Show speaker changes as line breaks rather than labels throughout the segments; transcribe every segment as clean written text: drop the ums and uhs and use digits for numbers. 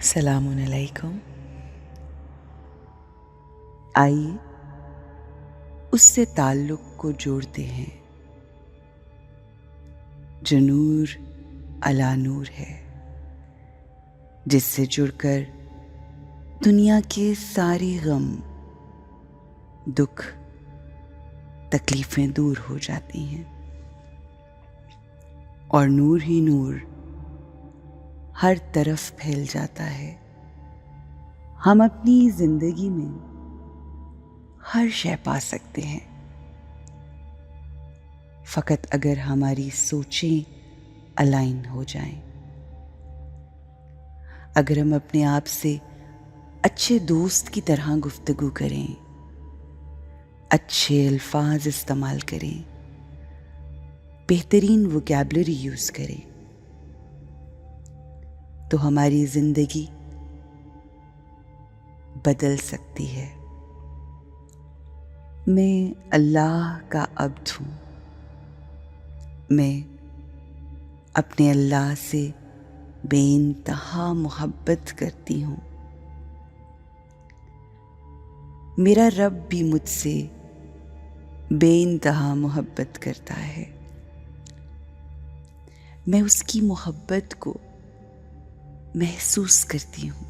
السلام علیکم۔ آئیے اس سے تعلق کو جوڑتے ہیں جو نور علی نور ہے، جس سے جڑ کر دنیا کے سارے غم، دکھ، تکلیفیں دور ہو جاتی ہیں، اور نور ہی نور ہر طرف پھیل جاتا ہے۔ ہم اپنی زندگی میں ہر شے پا سکتے ہیں، فقط اگر ہماری سوچیں الائن ہو جائیں، اگر ہم اپنے آپ سے اچھے دوست کی طرح گفتگو کریں، اچھے الفاظ استعمال کریں، بہترین ووکیبلری یوز کریں، تو ہماری زندگی بدل سکتی ہے۔ میں اللہ کا عبد ہوں، میں اپنے اللہ سے بے انتہا محبت کرتی ہوں۔ میرا رب بھی مجھ سے بے انتہا محبت کرتا ہے۔ میں اس کی محبت کو محسوس کرتی ہوں۔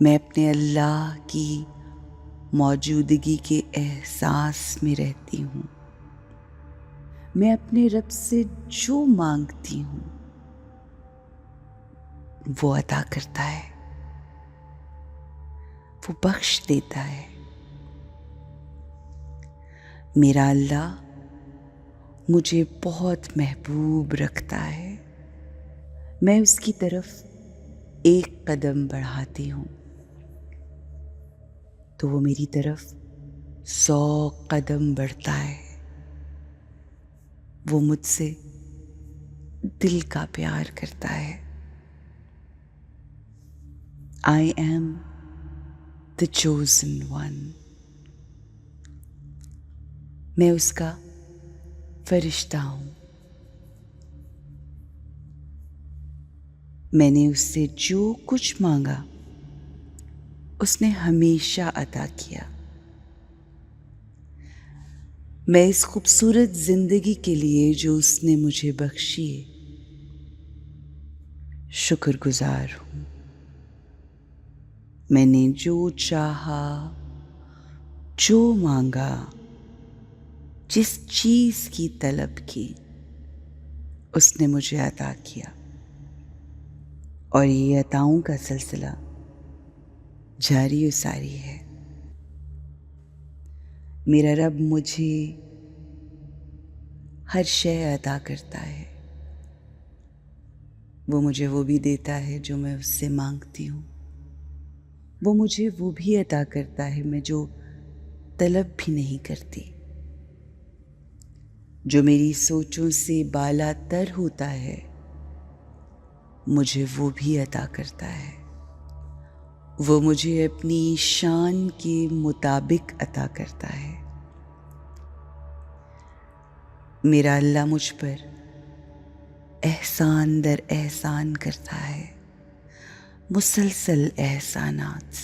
میں اپنے اللہ کی موجودگی کے احساس میں رہتی ہوں۔ میں اپنے رب سے جو مانگتی ہوں وہ عطا کرتا ہے، وہ بخش دیتا ہے۔ میرا اللہ مجھے بہت محبوب رکھتا ہے۔ میں اس کی طرف ایک قدم بڑھاتی ہوں تو وہ میری طرف 100 قدم بڑھتا ہے۔ وہ مجھ سے دل کا پیار کرتا ہے۔ I am the chosen one۔ میں اس کا فرشتہ ہوں۔ میں نے اس سے جو کچھ مانگا اس نے ہمیشہ عطا کیا۔ میں اس خوبصورت زندگی کے لیے جو اس نے مجھے بخشی شکر گزار ہوں۔ میں نے جو چاہا، جو مانگا، جس چیز کی طلب کی اس نے مجھے عطا کیا، اور یہ عطاؤں کا سلسلہ جاری و ساری ہے۔ میرا رب مجھے ہر شے عطا کرتا ہے۔ وہ مجھے وہ بھی دیتا ہے جو میں اس سے مانگتی ہوں۔ وہ مجھے وہ بھی عطا کرتا ہے میں جو طلب بھی نہیں کرتی۔ جو میری سوچوں سے بالا تر ہوتا ہے مجھے وہ بھی عطا کرتا ہے۔ وہ مجھے اپنی شان کے مطابق عطا کرتا ہے۔ میرا اللہ مجھ پر احسان در احسان کرتا ہے، مسلسل احسانات۔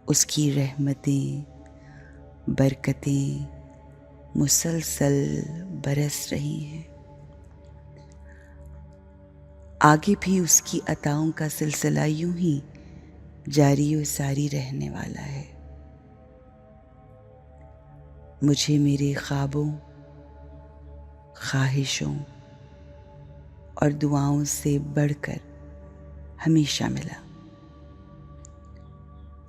اس کی رحمتیں، برکتیں مسلسل برس رہی ہیں۔ آگے بھی اس کی عطاؤں کا سلسلہ یوں ہی جاری و ساری رہنے والا ہے۔ مجھے میرے خوابوں، خواہشوں اور دعاؤں سے بڑھ کر ہمیشہ ملا۔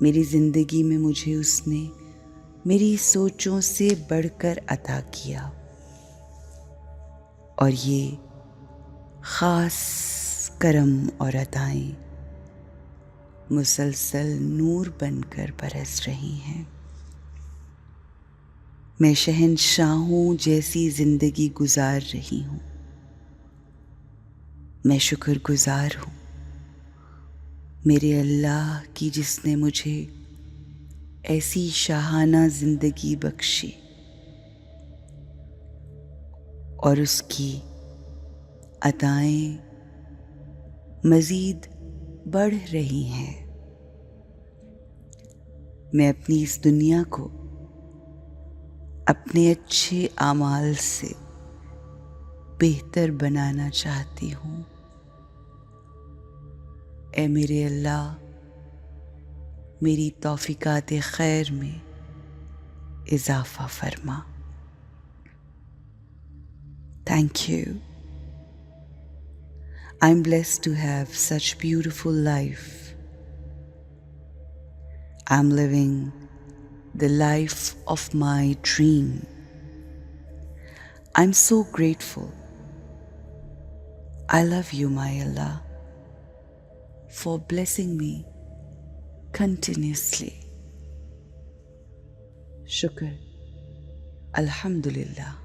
میری زندگی میں مجھے اس نے میری سوچوں سے بڑھ کر عطا کیا، اور یہ خاص کرم اور عطائیں مسلسل نور بن کر برس رہی ہیں۔ میں شہنشاہوں جیسی زندگی گزار رہی ہوں۔ میں شکر گزار ہوں میرے اللہ کی جس نے مجھے ایسی شاہانہ زندگی بخشی، اور اس کی عطائیں مزید بڑھ رہی ہیں۔ میں اپنی اس دنیا کو اپنے اچھے اعمال سے بہتر بنانا چاہتی ہوں۔ اے میرے اللہ، میری توفیقات خیر میں اضافہ فرما۔ Thank you. I'm blessed to have such beautiful life. I'm living the life of my dream. I'm so grateful. I love you, my Allah, for blessing me continuously. Shukr. Alhamdulillah.